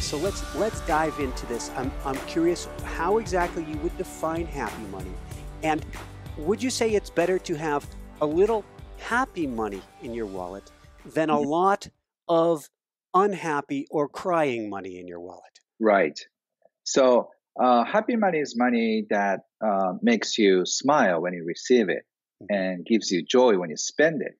So let's dive into this. I'm curious how exactly you would define happy money, and would you say it's better to have a little happy money in your wallet than a lot of unhappy or crying money in your wallet? Right. So happy money is money that makes you smile when you receive it and gives you joy when you spend it.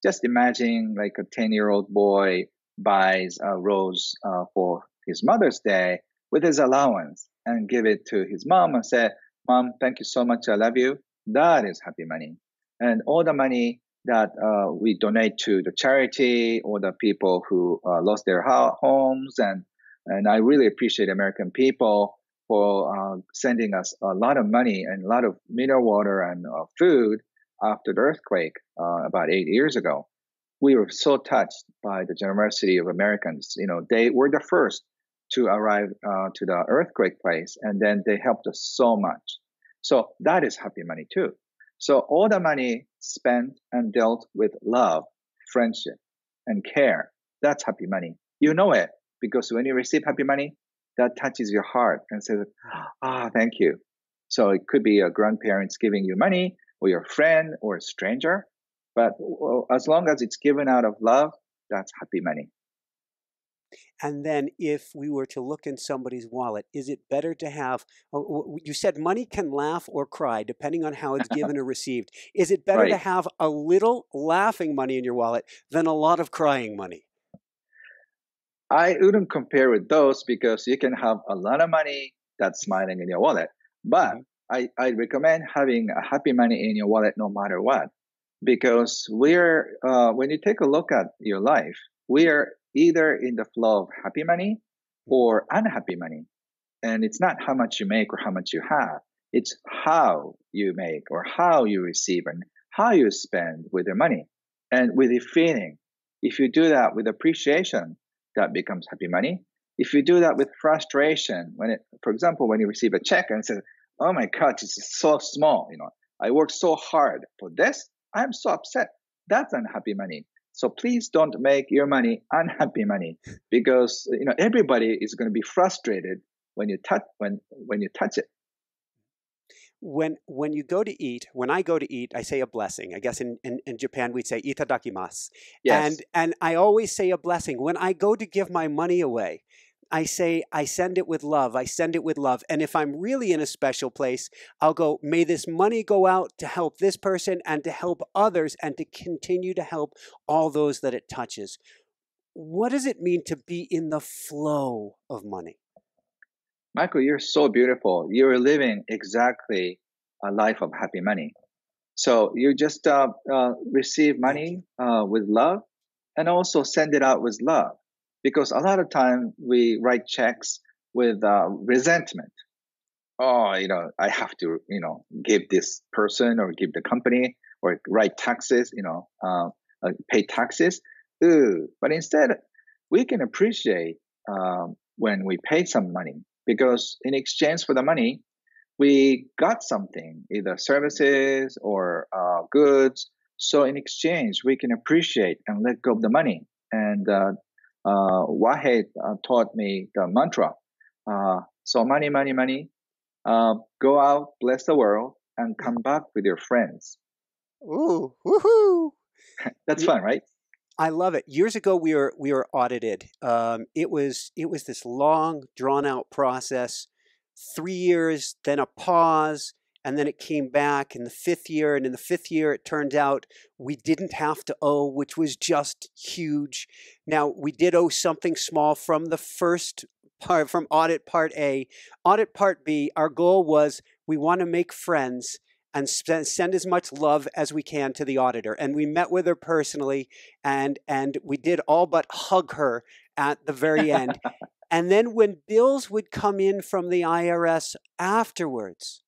Just imagine like a 10-year-old boy buys a rose for his Mother's Day with his allowance and give it to his mom and say, Mom, thank you so much. I love you. That is happy money. And all the money that we donate to the charity or the people who lost their homes. And I really appreciate American people for sending us a lot of money and a lot of mineral water and food after the earthquake about 8 years ago. We were so touched by the generosity of Americans. You know, they were the first to arrive to the earthquake place, and then they helped us so much. So that is happy money too. So all the money spent and dealt with love, friendship, and care, that's happy money. You know it, because when you receive happy money, that touches your heart and says, thank you. So it could be your grandparents giving you money, or your friend, or a stranger. But as long as it's given out of love, that's happy money. And then if we were to look in somebody's wallet, is it better to have, you said money can laugh or cry depending on how it's given or received. Is it better to Right. have a little laughing money in your wallet than a lot of crying money? I wouldn't compare with those, because you can have a lot of money that's smiling in your wallet. But I recommend having a happy money in your wallet no matter what. Because when you take a look at your life, we are either in the flow of happy money or unhappy money. And it's not how much you make or how much you have. It's how you make or how you receive and how you spend with your money and with your feeling. If you do that with appreciation, that becomes happy money. If you do that with frustration, for example, when you receive a check and say, oh my God, this is so small, I worked so hard for this, I'm so upset. That's unhappy money. So please don't make your money unhappy money, because everybody is going to be frustrated when you touch it. When you go to eat, when I go to eat, I say a blessing. I guess in Japan we'd say itadakimasu. Yes. And I always say a blessing. When I go to give my money away, I say, I send it with love. I send it with love. And if I'm really in a special place, I'll go, may this money go out to help this person and to help others and to continue to help all those that it touches. What does it mean to be in the flow of money? Michael, you're so beautiful. You're living exactly a life of happy money. So you just receive money with love, and also send it out with love. Because a lot of time we write checks with resentment. Oh, I have to, give this person or give the company or write taxes, pay taxes. Ooh. But instead, we can appreciate when we pay some money, because in exchange for the money, we got something, either services or goods. So in exchange, we can appreciate and let go of the money. And Wahed taught me the mantra. So money, money, money. Go out, bless the world, and come back with your friends. Ooh, woohoo! That's fun, right? I love it. Years ago, we were audited. It was this long, drawn out process. 3 years, then a pause, and then it came back in the 5th year. And in the 5th year, it turned out we didn't have to owe, which was just huge. Now, we did owe something small from the first part, from audit part A. Audit part B, our goal was we want to make friends and send as much love as we can to the auditor. And we met with her personally, and we did all but hug her at the very end. And then when bills would come in from the IRS afterwards,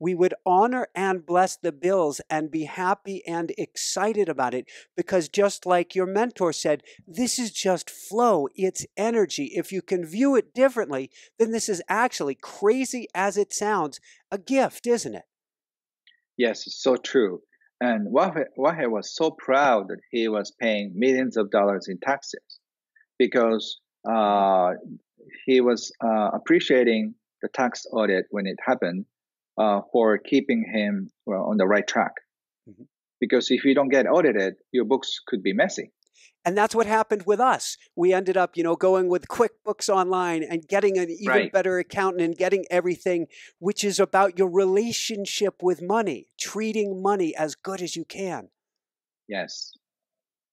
we would honor and bless the bills and be happy and excited about it, because just like your mentor said, this is just flow. It's energy. If you can view it differently, then this is actually, crazy as it sounds, a gift, isn't it? Yes, it's so true. And Wahe was so proud that he was paying millions of dollars in taxes, because he was appreciating the tax audit when it happened for keeping him on the right track. Mm-hmm. Because if you don't get audited, your books could be messy. And that's what happened with us. We ended up, going with QuickBooks Online and getting an even better accountant and getting everything, which is about your relationship with money, treating money as good as you can. Yes,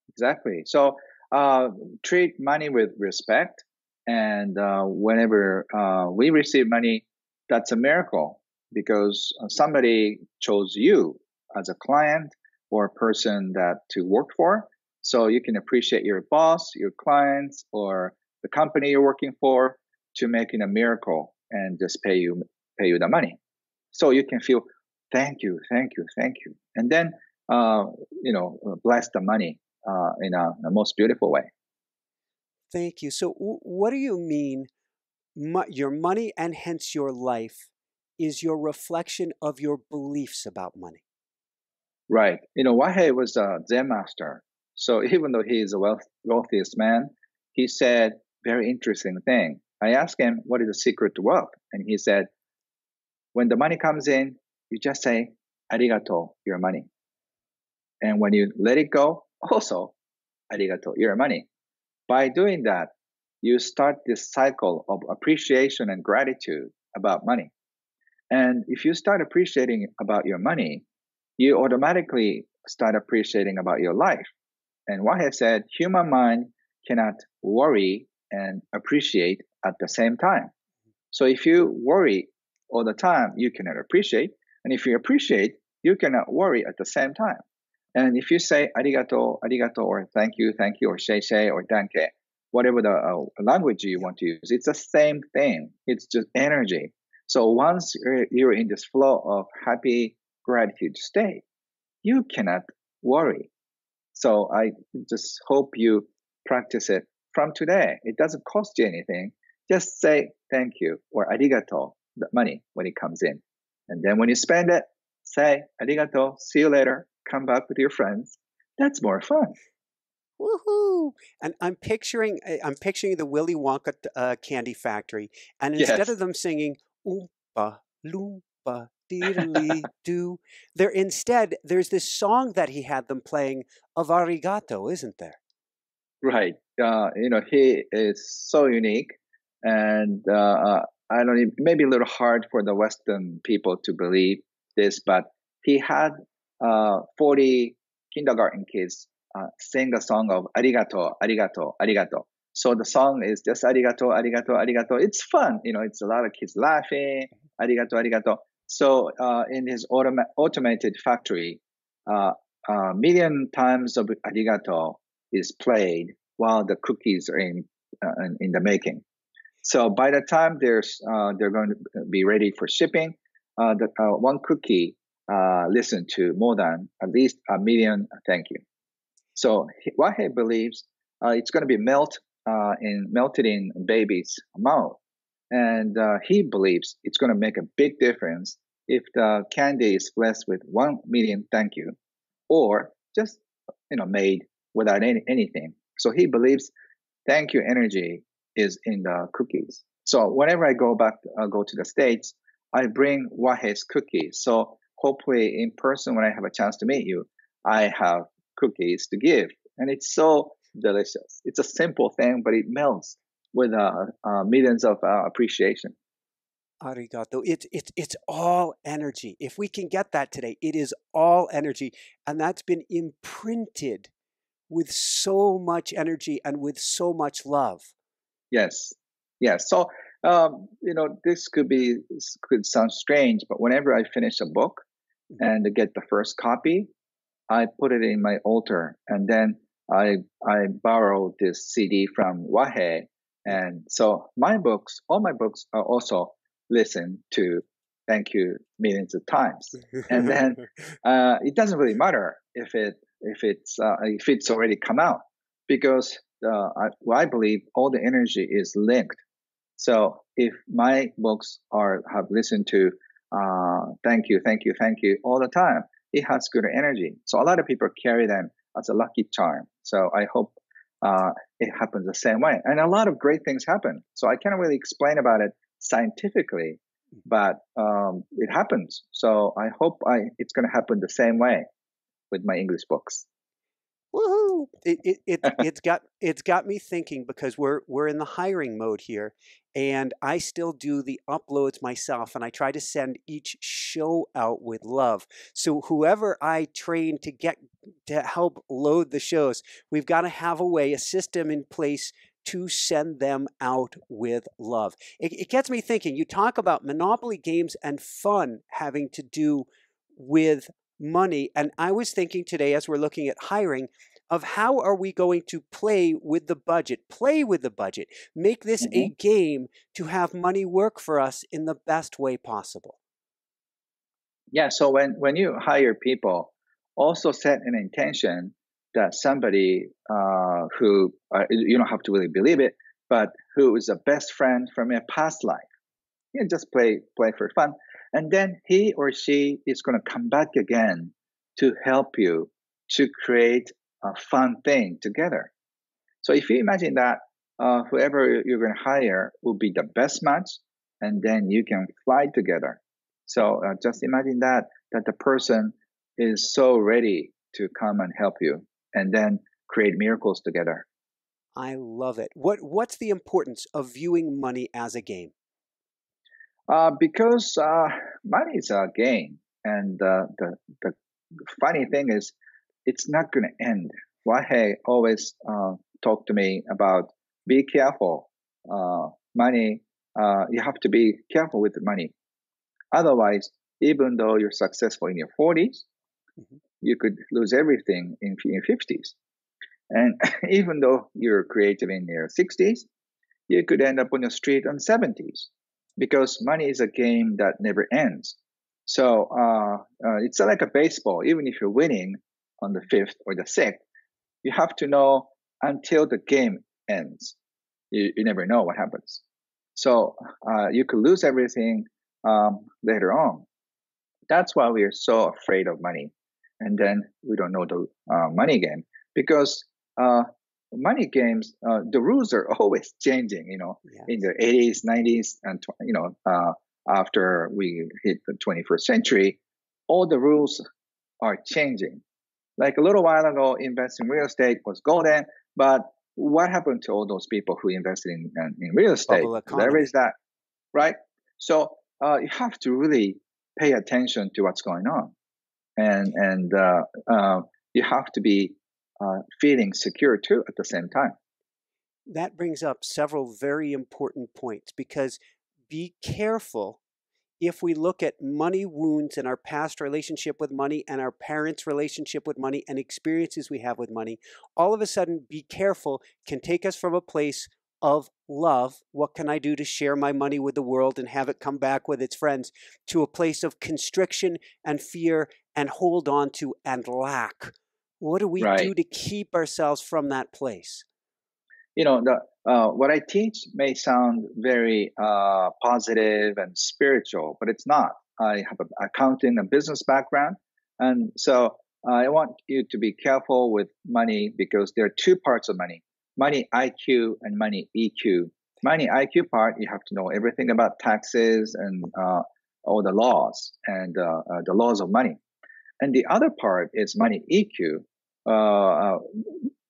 exactly. So treat money with respect. And whenever we receive money, that's a miracle because somebody chose you as a client or a person that to work for. So you can appreciate your boss, your clients, or the company you're working for to making a miracle and just pay you the money. So you can feel thank you, and then bless the money in a most beautiful way. Thank you. So what do you mean? Your money and hence your life is your reflection of your beliefs about money. Right. Wahei was a Zen master. So even though he is the wealthiest man, he said very interesting thing. I asked him, what is the secret to wealth? And he said, when the money comes in, you just say, Arigato, your money. And when you let it go, also, Arigato, your money. By doing that, you start this cycle of appreciation and gratitude about money. And if you start appreciating about your money, you automatically start appreciating about your life. And Wahei said, human mind cannot worry and appreciate at the same time. So if you worry all the time, you cannot appreciate. And if you appreciate, you cannot worry at the same time. And if you say arigato, or thank you, or shei, or danke, whatever the language you want to use, it's the same thing. It's just energy. So once you're in this flow of happy gratitude state, you cannot worry. So I just hope you practice it from today. It doesn't cost you anything. Just say thank you or arigato, the money when it comes in. And then when you spend it, say arigato, see you later, come back with your friends. That's more fun. Woohoo! And I'm picturing the Willy Wonka candy factory, and instead of them singing oompa loompa diddly doo, there's this song that he had them playing of arigato, isn't there? Right. He is so unique, and I don't know, maybe a little hard for the Western people to believe this, but he had 40 kindergarten kids sing the song of arigato, arigato, arigato. So the song is just arigato, arigato, arigato. It's fun. It's a lot of kids laughing, arigato, arigato. So in his automated factory, million times of arigato is played while the cookies are in the making. So by the time they're going to be ready for shipping, the one cookie listen to more than at least a million thank you. So Wahei believes it's going to be melted in baby's mouth, and he believes it's going to make a big difference if the candy is blessed with 1 million thank you, or just made without anything. So he believes thank you energy is in the cookies. So whenever I go to the States, I bring Wahei's cookies. So hopefully in person, when I have a chance to meet you, I have cookies to give. And it's so delicious. It's a simple thing, but it melts with millions of appreciation. Arigato. It's all energy. If we can get that today, it is all energy. And that's been imprinted with so much energy and with so much love. Yes. So, this could sound strange, but whenever I finish a book and get the first copy, I put it in my altar, and then I borrow this CD from Wahei. And so all my books are also listened to thank you millions of times. And then it doesn't really matter if it's already come out, because I believe all the energy is linked. So if my books have listened to thank you all the time, it has good energy. So a lot of people carry them as a lucky charm. So I hope it happens the same way. And a lot of great things happen. So I can't really explain about it scientifically, but it happens. So I hope it's going to happen the same way with my English books. Woohoo! It's got me thinking because we're in the hiring mode here, and I still do the uploads myself, and I try to send each show out with love. So whoever I train to help load the shows, we've got to have a way, a system in place to send them out with love. It gets me thinking. You talk about Monopoly games and fun having to do with money, and I was thinking today as we're looking at hiring of how are we going to play with the budget, make this a Mhm. game to have money work for us in the best way possible. Yeah. So when you hire people, also set an intention that somebody who you don't have to really believe it, but who is a best friend from your past life. You just play for fun, and then he or she is going to come back again to help you to create a fun thing together. So if you imagine that whoever you're going to hire will be the best match, and then you can fly together. So just imagine that the person is so ready to come and help you, and then create miracles together. I love it. What's the importance of viewing money as a game? Because money is a game, and the funny thing is, it's not going to end. Wahei always talk to me about be careful. Money, you have to be careful with the money. Otherwise, even though you're successful in your 40s, Mhm. you could lose everything in your 50s. And even though you're creative in your 60s, you could end up on the street on 70s because money is a game that never ends. So it's like a baseball. Even if you're winning on the fifth or the sixth, you have to know until the game ends. You never know what happens. So you could lose everything later on. That's why we are so afraid of money. And then we don't know the money game because uh, money games, the rules are always changing, in Yes. the 80s, 90s, and, after we hit the 21st century, all the rules are changing. Like a little while ago, investing in real estate was golden, but what happened to all those people who invested in real estate? Bubble Leverage economy. that, right? So you have to really pay attention to what's going on, and you have to be feeling secure too at the same time. That brings up several very important points because be careful if we look at money wounds and our past relationship with money and our parents' relationship with money and experiences we have with money, all of a sudden, be careful can take us from a place of love. What can I do to share my money with the world and have it come back with its friends? To a place of constriction and fear and hold on to and lack. What do we Right. do to keep ourselves from that place? The what I teach may sound very positive and spiritual, but it's not. I have an accounting and business background, and so I want you to be careful with money because there are two parts of money: money IQ and money EQ. Money IQ part, you have to know everything about taxes and all the laws and the laws of money. And the other part is money EQ, uh, uh,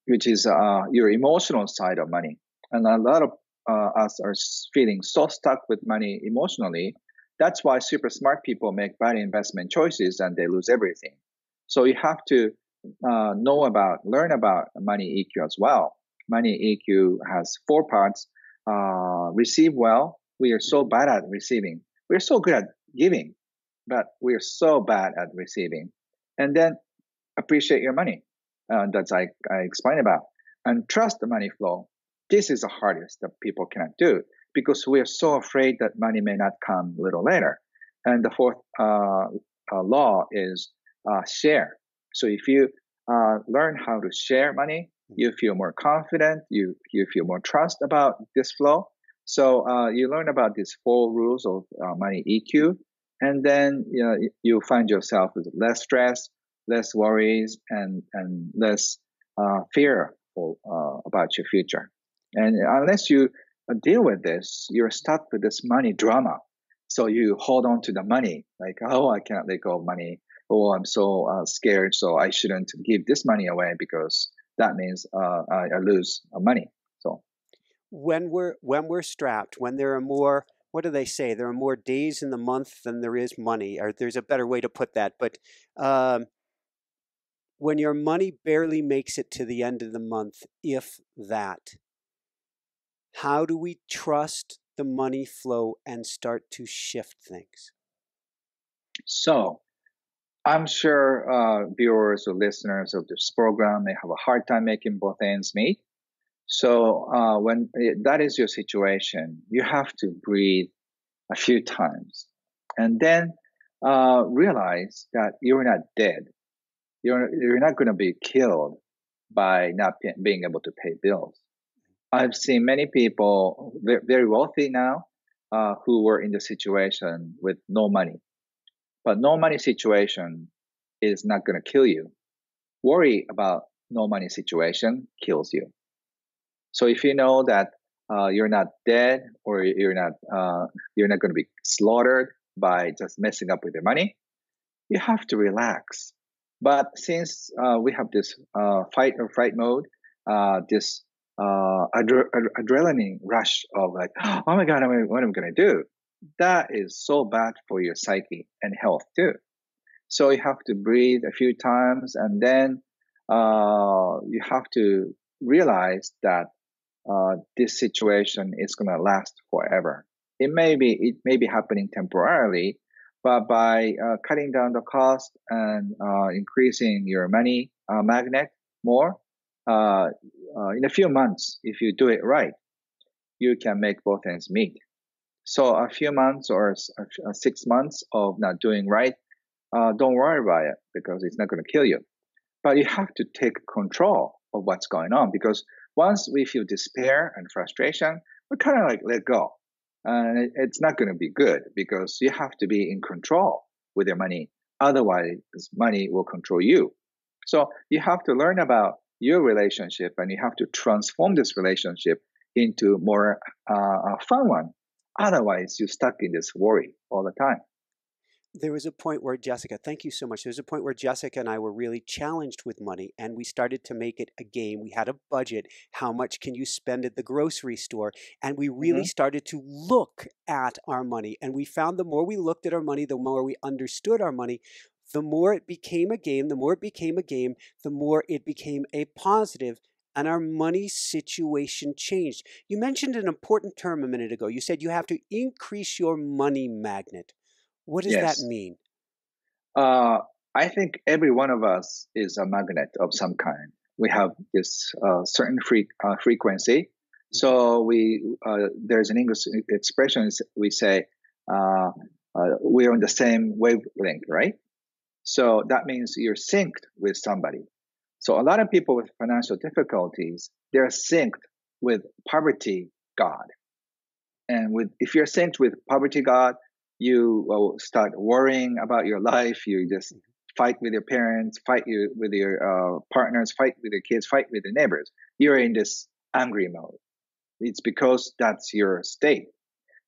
which is your emotional side of money. And a lot of us are feeling so stuck with money emotionally. That's why super smart people make bad investment choices and they lose everything. So you have to learn about money EQ as well. Money EQ has four parts. Receive well. We are so bad at receiving. We're so good at giving, but we're so bad at receiving. And then appreciate your money. That's I explained about. And trust the money flow. This is the hardest that people cannot do because we are so afraid that money may not come a little later. And the fourth law is share. So if you learn how to share money, you feel more confident. You feel more trust about this flow. So you learn about these four rules of money EQ, and then you find yourself with less stress, less worries, and less fear about your future. And unless you deal with this, you're stuck with this money drama. So you hold on to the money, like, oh, I can't let go of money. Oh, I'm so scared, so I shouldn't give this money away because that means I lose money. So when we're strapped, when there are more, what do they say? There are more days in the month than there is money, or there's a better way to put that. But um, when your money barely makes it to the end of the month, if that, how do we trust the money flow and start to shift things? so I'm sure viewers or listeners of this program may have a hard time making both ends meet. So when that is your situation, you have to breathe a few times, and then realize that you're not dead. You're not going to be killed by not being able to pay bills. I've seen many people very wealthy now who were in the situation with no money, but no money situation is not going to kill you. Worry about no money situation kills you. So if you know that you're not dead or you're not going to be slaughtered by just messing up with your money, you have to relax. But since we have this fight or flight mode, this adrenaline rush of like, oh my God, what am I going to do? That is so bad for your psyche and health too. So you have to breathe a few times, and then you have to realize that this situation is going to last forever. It may be happening temporarily, but by cutting down the cost and increasing your money magnet more, in a few months, if you do it right, you can make both ends meet. So a few months or 6 months of not doing right, don't worry about it because it's not going to kill you. But you have to take control of what's going on, because once we feel despair and frustration, we kind of like let go. And it's not going to be good because you have to be in control with your money. Otherwise, money will control you. So you have to learn about your relationship, and you have to transform this relationship into more a fun one. Otherwise, you're stuck in this worry all the time. There was a point where Jessica, thank you so much. There was a point where Jessica and I were really challenged with money, and we started to make it a game. We had a budget. How much can you spend at the grocery store? And we really Mm-hmm. started to look at our money. And we found the more we looked at our money, the more we understood our money, the more it became a game, the more it became a game, the more it became a positive, and our money situation changed. You mentioned an important term a minute ago. You said you have to increase your money magnet. What does that Yes. mean? Uh, I think every one of us is a magnet of some kind. We have this certain frequency. So there's an English expression we say we're on the same wavelength, right? So that means you're synced with somebody. So a lot of people with financial difficulties, they're synced with poverty God. And if you're synced with poverty God, you will start worrying about your life. You just fight with your parents, with your partners, fight with your kids, fight with your neighbors. You're in this angry mode. It's because that's your state.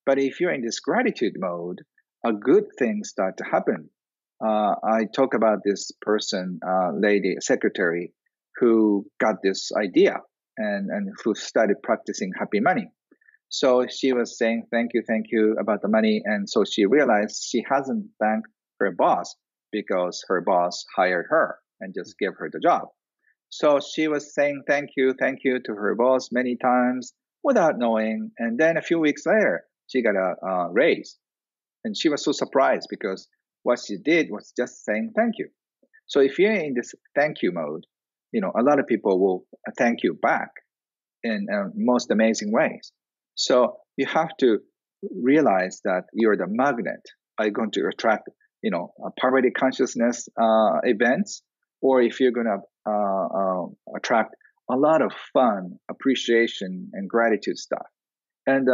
But if you're in this gratitude mode, a good thing start to happen. I talk about this person, lady secretary, who got this idea and who started practicing happy money. So she was saying thank you about the money. And so she realized she hasn't thanked her boss because her boss hired her and just gave her the job. So she was saying thank you to her boss many times without knowing. And then a few weeks later, she got a raise. And she was so surprised because what she did was just saying thank you. So if you're in this thank you mode, a lot of people will thank you back in most amazing ways. So you have to realize that you're the magnet. Are you going to attract, poverty consciousness events, or if you're going to attract a lot of fun, appreciation, and gratitude stuff. And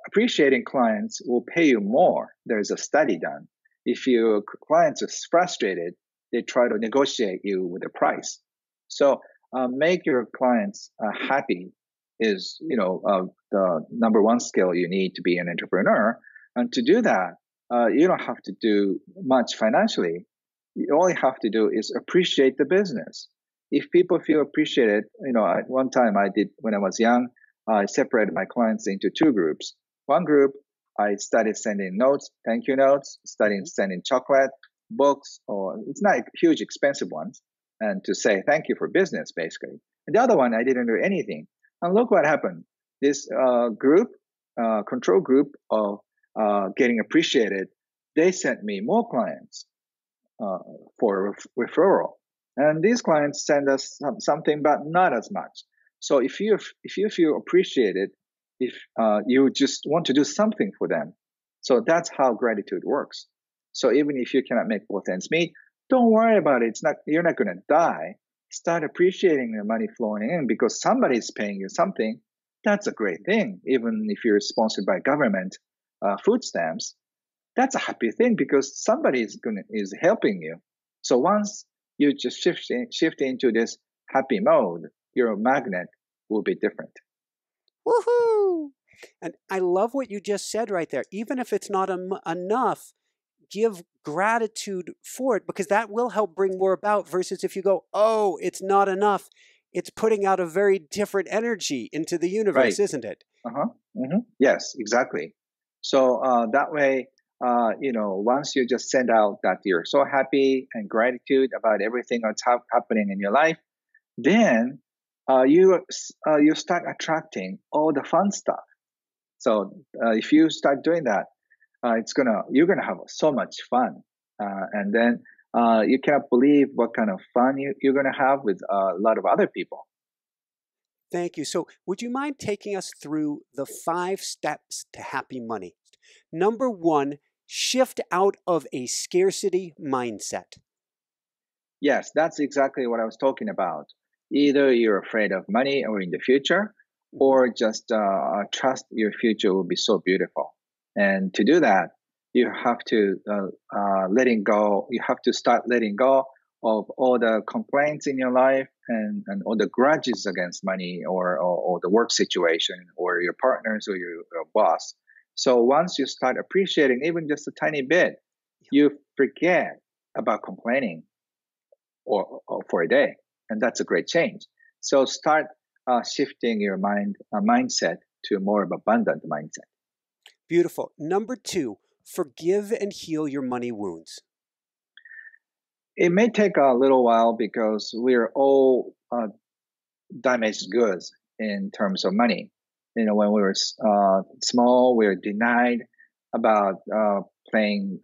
appreciating clients will pay you more. There's a study done. If your clients are frustrated, they try to negotiate you with a price. So make your clients happy is, the number one skill you need to be an entrepreneur. And to do that, you don't have to do much financially. All you have to do is appreciate the business. If people feel appreciated, at one time I did when I was young, I separated my clients into two groups. One group, I started sending notes, thank you notes, started sending chocolate, books, or it's not huge expensive ones, and to say thank you for business, basically. And the other one, I didn't do anything. And look what happened. This control group of getting appreciated, they sent me more clients for referral. And these clients send us something, but not as much. So if you feel appreciated, if you just want to do something for them, so that's how gratitude works. So even if you cannot make both ends meet, don't worry about it. You're not going to die. Start appreciating the money flowing in because somebody's paying you something. That's a great thing. Even if you're sponsored by government food stamps, that's a happy thing because somebody is helping you. So once you just shift into this happy mode, your magnet will be different. Woohoo! And I love what you just said right there. Even if it's not enough, give gratitude for it because that will help bring more about versus if you go, oh, it's not enough. It's putting out a very different energy into the universe, Right. isn't it? Yes, exactly. So that way, once you just send out that you're so happy and gratitude about everything that's happening in your life, then you start attracting all the fun stuff. So if you start doing that, you're gonna have so much fun, and then you cannot believe what kind of fun you're gonna have with a lot of other people. Thank you. So, would you mind taking us through the 5 steps to happy money? Number 1, shift out of a scarcity mindset. Yes, that's exactly what I was talking about. Either you're afraid of money or in the future, or just trust your future will be so beautiful. And to do that, you have to letting go. You have to start letting go of all the complaints in your life and all the grudges against money or the work situation or your partners or your boss. So once you start appreciating even just a tiny bit, you forget about complaining or for a day, and that's a great change. So start shifting your mindset to a more of abundant mindset. Beautiful. Number 2, forgive and heal your money wounds. It may take a little while because we're all damaged goods in terms of money. When we were small, we were denied about playing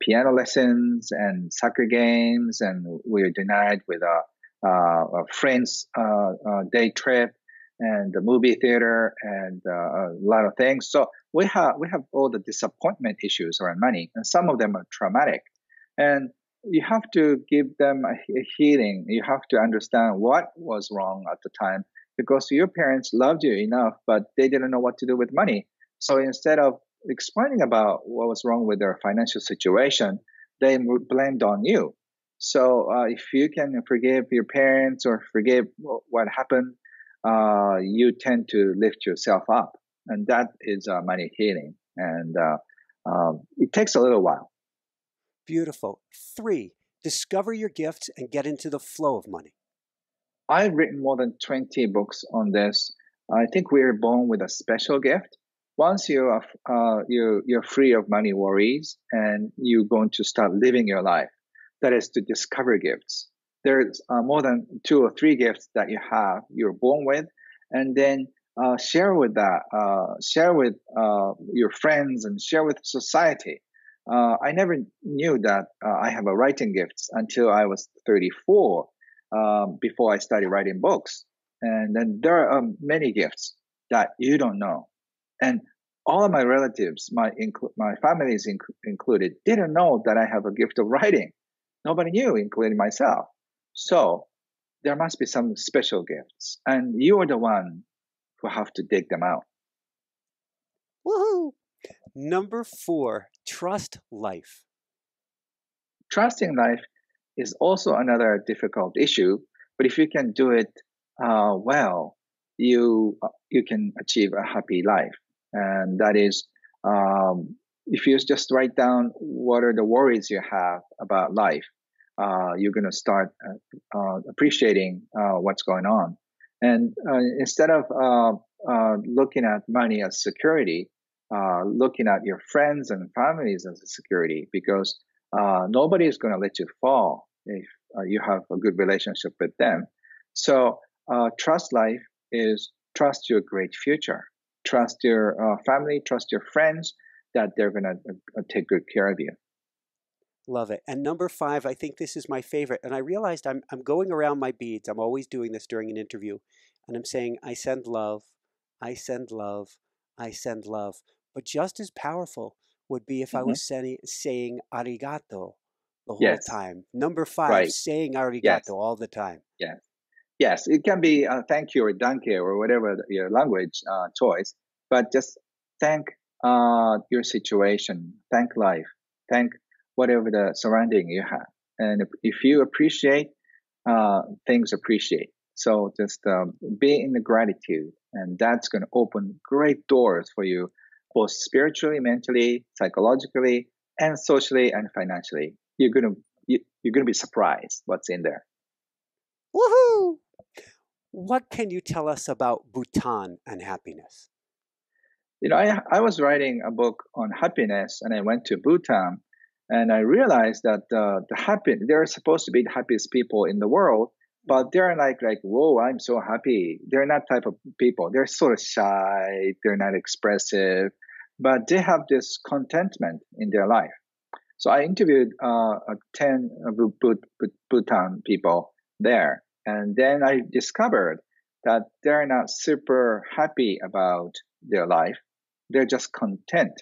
piano lessons and soccer games, and we were denied with a friend's day trip and the movie theater and a lot of things. So we have all the disappointment issues around money, and some of them are traumatic. And you have to give them a healing. You have to understand what was wrong at the time because your parents loved you enough, but they didn't know what to do with money. So instead of explaining about what was wrong with their financial situation, they blamed on you. So if you can forgive your parents or forgive what happened, you tend to lift yourself up. And that is money healing. And it takes a little while. Beautiful. 3, discover your gifts and get into the flow of money. I've written more than 20 books on this. I think we're born with a special gift. Once you're free of money worries and you're going to start living your life, that is to discover gifts. There's more than 2 or 3 gifts that you're born with, and then share with your friends and share with society. I never knew that I have a writing gifts until I was 34, before I started writing books. And then there are many gifts that you don't know. And all of my relatives, my families included, didn't know that I have a gift of writing. Nobody knew, including myself. So there must be some special gifts, and you are the one who have to dig them out. Woohoo! Number 4, trust life. Trusting life is also another difficult issue But if you can do it well, you can achieve a happy life. And that is, if you just write down what are the worries you have about life, you're going to start appreciating what's going on. And instead of looking at money as security, looking at your friends and families as a security, because nobody is going to let you fall if you have a good relationship with them. So trust life is trust your great future. Trust your family, trust your friends that they're going to take good care of you. Love it. And number 5, I think this is my favorite. And I realized I'm going around my beads. I'm always doing this during an interview. And I'm saying, I send love, I send love, I send love. But just as powerful would be if I Hmm. was saying arigato the whole Yes, time. Number 5, right. saying arigato Yes, all the time. yes. Yes, it can be thank you or danke or whatever your language choice, but just thank your situation, thank life, thank whatever the surrounding you have. And if you appreciate, things appreciate. So just be in the gratitude, and that's going to open great doors for you, both spiritually, mentally, psychologically, and socially and financially. You're gonna be surprised what's in there. Woohoo! What can you tell us about Bhutan and happiness? I was writing a book on happiness, and I went to Bhutan, and I realized that they're supposed to be the happiest people in the world, but they're like, whoa, I'm so happy. They're not type of people. They're sort of shy. They're not expressive, but they have this contentment in their life. So I interviewed 10 Bhutan people there, and then I discovered that they're not super happy about their life. They're just content.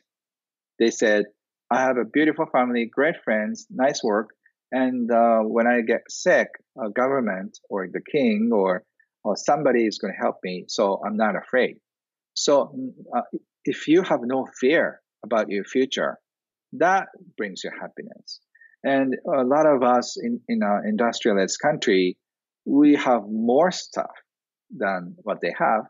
They said, I have a beautiful family, great friends, nice work, and when I get sick, a government or the king or somebody is going to help me, so I'm not afraid. So if you have no fear about your future, that brings you happiness. And a lot of us in our industrialist country, we have more stuff than what they have.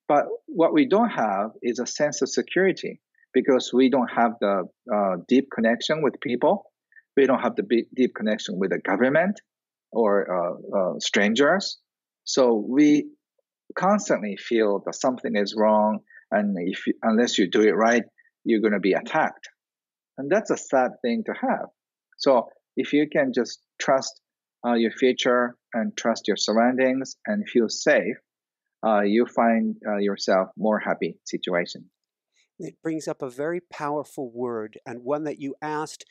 But what we don't have is a sense of security because we don't have the deep connection with people. We don't have the deep connection with the government or strangers. So we constantly feel that something is wrong, and unless you do it right, you're going to be attacked, and that's a sad thing to have. So if you can just trust your future and trust your surroundings and feel safe, you find yourself more happy situation. It brings up a very powerful word and one that you asked,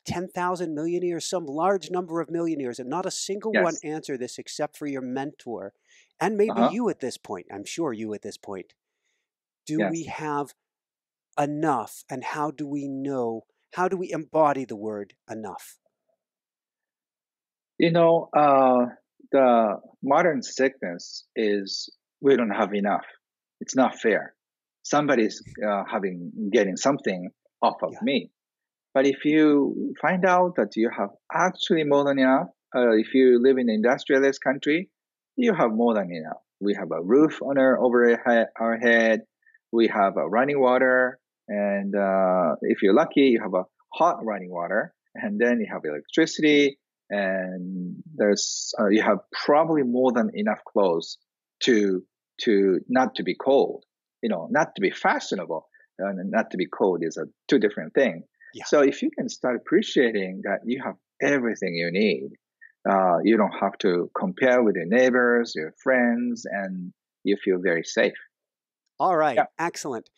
10,000 millionaires, some large number of millionaires, and not a single one Yes. answer this except for your mentor. And maybe Uh-huh. you at this point, I'm sure you at this point. Do we Yes. have enough? And how do we know? How do we embody the word enough? You know, the modern sickness is we don't have enough. It's not fair. Somebody's getting something off of Yeah. me. But if you find out that you have actually more than enough, if you live in an industrialist country, you have more than enough. We have a roof on our head. We have running water, and if you're lucky, you have a hot running water, and then you have electricity, and there's you have probably more than enough clothes to not to be cold. Not to be fashionable and not to be cold is a two different thing. Yeah. So if you can start appreciating that you have everything you need, you don't have to compare with your neighbors, your friends, and you feel very safe. All right. Yeah. Excellent.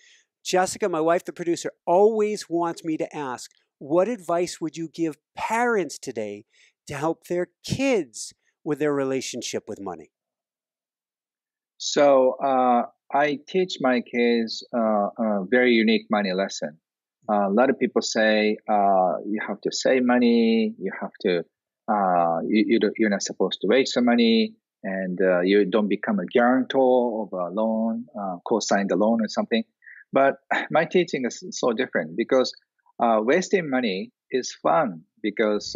Jessica, my wife, the producer, always wants me to ask, what advice would you give parents today to help their kids with their relationship with money? So I teach my kids a very unique money lesson. A lot of people say you have to save money, you have to, you're not supposed to waste some money, and you don't become a guarantor of a loan, co-sign the loan or something. But my teaching is so different because wasting money is fun because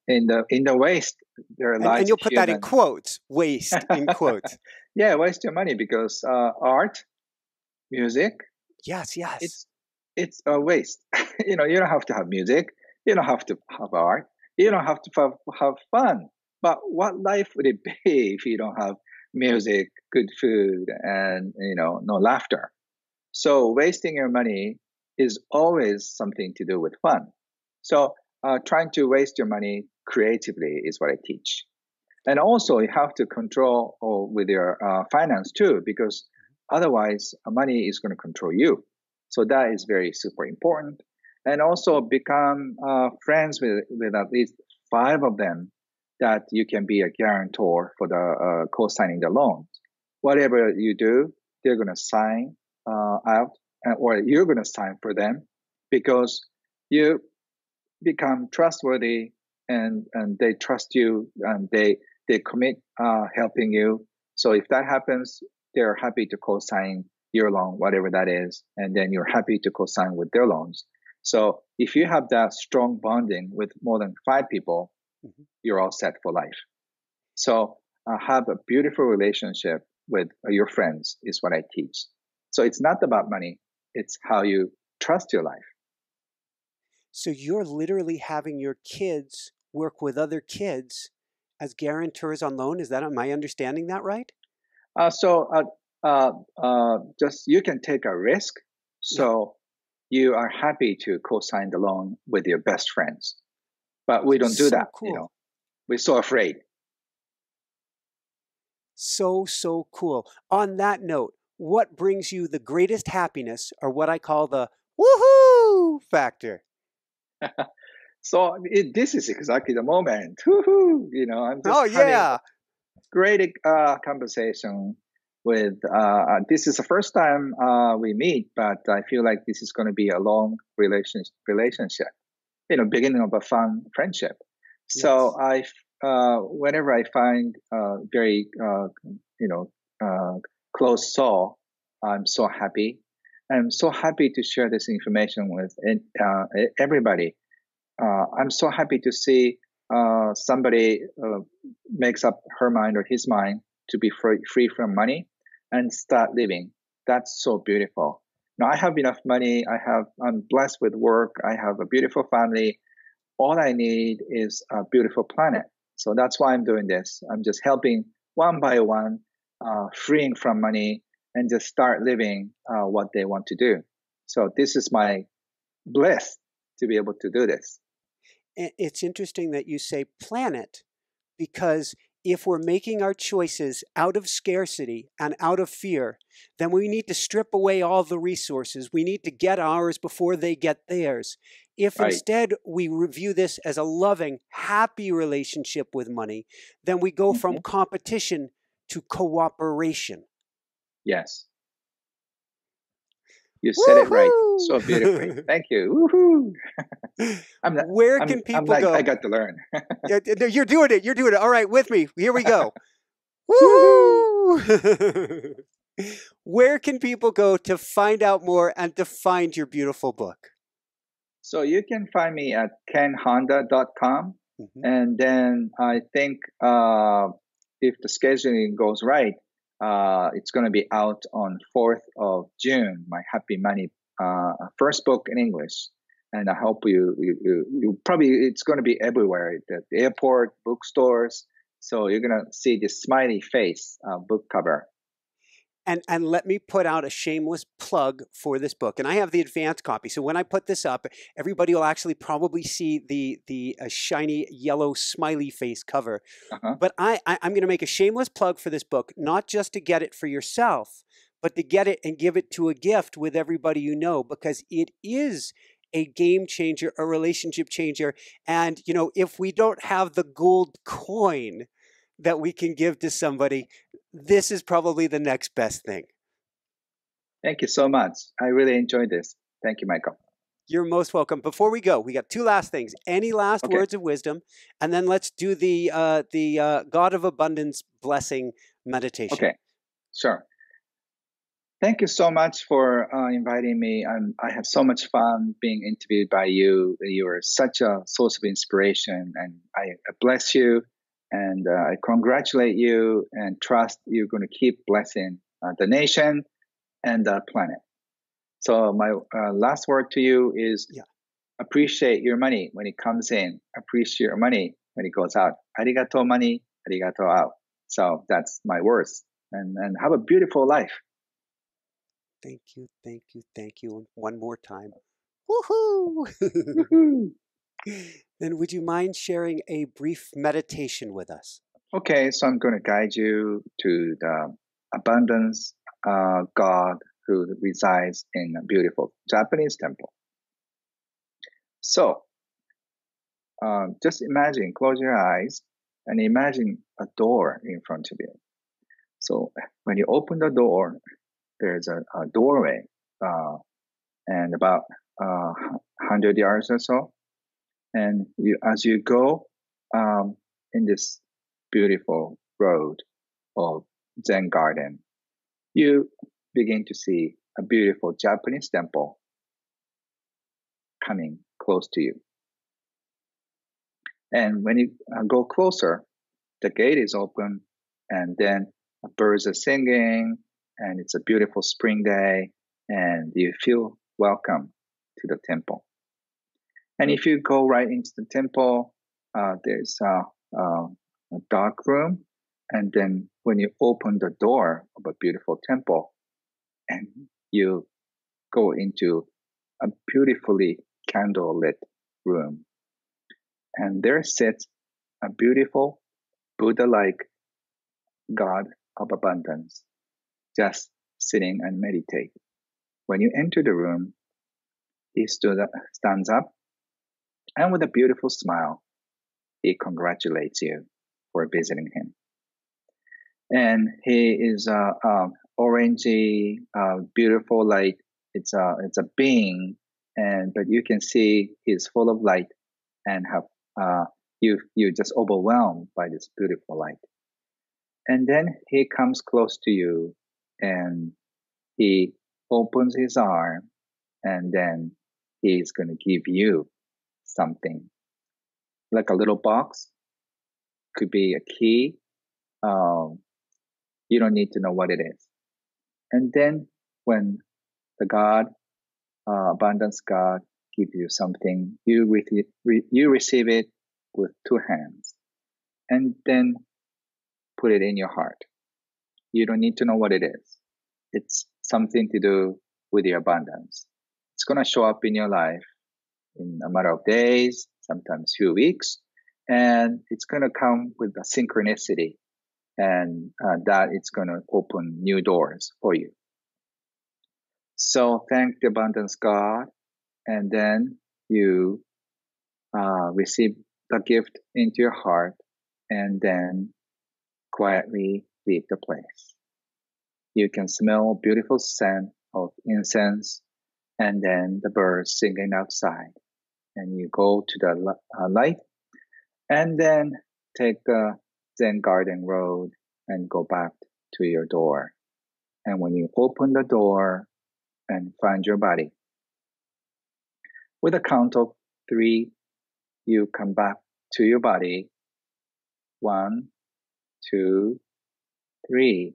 in the waste There And lies a you'll put that in human. quotes, waste in quotes. Yeah, waste your money because art, music, Yes, yes. it's it's a waste. You don't have to have music. You don't have to have art. You don't have to have fun. But what life would it be if you don't have music, good food, and no laughter? So wasting your money is always something to do with fun. So trying to waste your money creatively is what I teach. And also, you have to control with your finance too, because otherwise, money is going to control you. So that is very super important. And also, become friends with at least five of them that you can be a guarantor for the co-signing the loans. Whatever you do, they're going to sign out, or you're going to sign for them because you become trustworthy and they trust you and they commit helping you. So if that happens, they're happy to co-sign your loan, whatever that is, and then you're happy to co-sign with their loans. So if you have that strong bonding with more than five people, you're all set for life. So have a beautiful relationship with your friends is what I teach. So it's not about money; it's how you trust your life. So you're literally having your kids work with other kids as guarantors on loan. Am I understanding that right? Just you can take a risk. Yeah. So you are happy to co-sign the loan with your best friends, but we don't do So that. cool. We're so afraid. So, so cool. On that note, what brings you the greatest happiness, or what I call the woohoo factor? So this is exactly the moment. Woo-hoo! I'm just Oh, having yeah. great conversation with. This is the first time we meet, but I feel like this is going to be a long relationship. Beginning of a fun friendship. So Yes. whenever I find very you know close soul, I'm so happy. I'm so happy to share this information with everybody. I'm so happy to see somebody makes up her mind or his mind to be free from money and start living. That's so beautiful. Now I have enough money. I'm blessed with work. I have a beautiful family. All I need is a beautiful planet. So that's why I'm doing this. I'm just helping one by one, freeing from money and just start living what they want to do. So this is my bliss to be able to do this. It's interesting that you say planet, because if we're making our choices out of scarcity and out of fear, then we need to strip away all the resources. We need to get ours before they get theirs. If Right. instead we review this as a loving, happy relationship with money, then we go from Mm-hmm. competition to cooperation. Yes. You said it right so beautifully. Woohoo! Thank you. Woohoo! I'm not, Where can I'm people like, I go? got to learn. Yeah, no, you're doing it. You're doing it. All right, with me. Here we go. Woohoo! Woohoo! Where can people go to find out more and to find your beautiful book? So you can find me at kenhonda.com. Mhm. And then I think if the scheduling goes right, it's going to be out on 4th of June, my Happy Money first book in English. And I hope you probably, it's going to be everywhere, at the airport, bookstores. So you're going to see this smiley face book cover. And let me put out a shameless plug for this book. And I have the advanced copy. So when I put this up, everybody will actually probably see the shiny yellow smiley face cover. Uh-huh. But I'm going to make a shameless plug for this book, not just to get it for yourself, but to get it and give it to a gift with everybody you know, because it is a game changer, a relationship changer. And, if we don't have the gold coin that we can give to somebody, this is probably the next best thing. Thank you so much. I really enjoyed this. Thank you, Michael. You're most welcome. Before we go, we got two last things. Any last Okay. words of wisdom, and then let's do the God of Abundance blessing meditation. Okay. Sure. Thank you so much for inviting me. I have so much fun being interviewed by you. You are such a source of inspiration, and I bless you. And I congratulate you and trust you're going to keep blessing the nation and the planet. So my last word to you is appreciate your money when it comes in. Appreciate your money when it goes out. Arigato money, arigato out. So that's my words. And have a beautiful life. Thank you, thank you, thank you. One more time. Woohoo! Woohoo! Then would you mind sharing a brief meditation with us? Okay, so I'm going to guide you to the abundance God who resides in a beautiful Japanese temple. So just imagine, close your eyes and imagine a door in front of you. So when you open the door, there's a doorway and about 100 yards or so. And as you go in this beautiful road of Zen garden, you begin to see a beautiful Japanese temple coming close to you. And when you go closer, the gate is open, and then birds are singing, and it's a beautiful spring day, and you feel welcome to the temple. And if you go right into the temple, there's a dark room, and then when you open the door of a beautiful temple, and you go into a beautifully candlelit room, and there sits a beautiful Buddha-like God of abundance, just sitting and meditate. When you enter the room, he stands up, and with a beautiful smile, he congratulates you for visiting him. And he is orangey, beautiful light. It's a being, but you can see he's full of light, and you're just overwhelmed by this beautiful light. And then he comes close to you, and he opens his arm, and then he's going to give you something, like a little box. Could be a key. You don't need to know what it is. And then when the God, abundance God, gives you something, you receive it with two hands, and then put it in your heart. You don't need to know what it is. It's something to do with your abundance. It's going to show up in your life in a matter of days, sometimes few weeks, and it's going to come with a synchronicity, and that it's going to open new doors for you. So thank the abundance God, and then you receive the gift into your heart, and then quietly leave the place. You can smell beautiful scent of incense, and then the birds singing outside. And you go to the light, and then take the Zen garden road and go back to your door. And when you open the door and find your body, with a count of 3, you come back to your body. 1, 2, 3.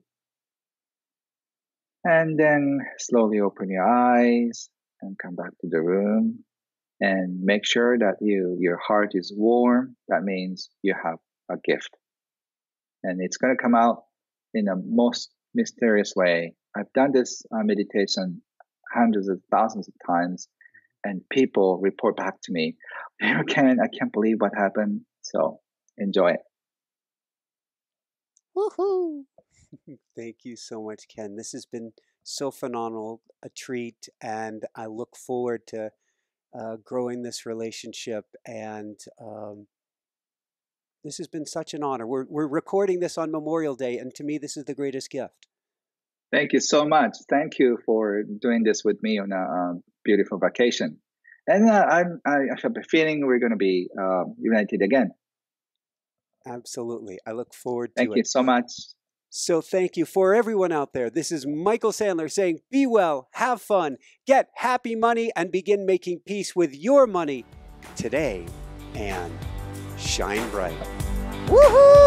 And then slowly open your eyes and come back to the room, and make sure that your heart is warm. That means you have a gift, and it's going to come out in a most mysterious way. I've done this meditation hundreds of thousands of times, and people report back to me, Ken, I can't believe what happened. So enjoy it. Woohoo! Thank you so much, Ken. This has been so phenomenal, a treat, and I look forward to growing this relationship. And this has been such an honor. We're recording this on Memorial Day, and to me, this is the greatest gift. Thank you so much. Thank you for doing this with me on a beautiful vacation. And I have a feeling we're going to be united again. Absolutely. I look forward to it. Thank you so much. So thank you for everyone out there. This is Michael Sandler saying, be well, have fun, get happy money, and begin making peace with your money today, and shine bright. Woohoo!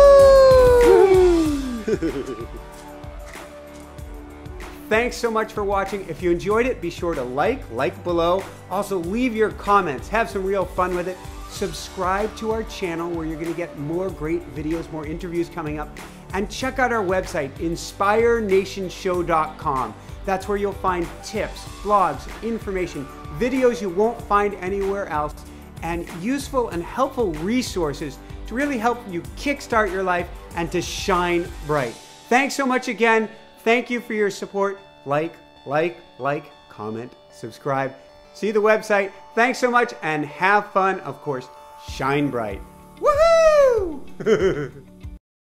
Thanks so much for watching. If you enjoyed it, be sure to like below. Also, leave your comments. Have some real fun with it. Subscribe to our channel where you're going to get more great videos, more interviews coming up. And check out our website, inspirenationshow.com. That's where you'll find tips, blogs, information, videos you won't find anywhere else, and useful and helpful resources to really help you kickstart your life and to shine bright. Thanks so much again. Thank you for your support. Like, comment, subscribe. See the website. Thanks so much and have fun. Of course, shine bright. Woohoo!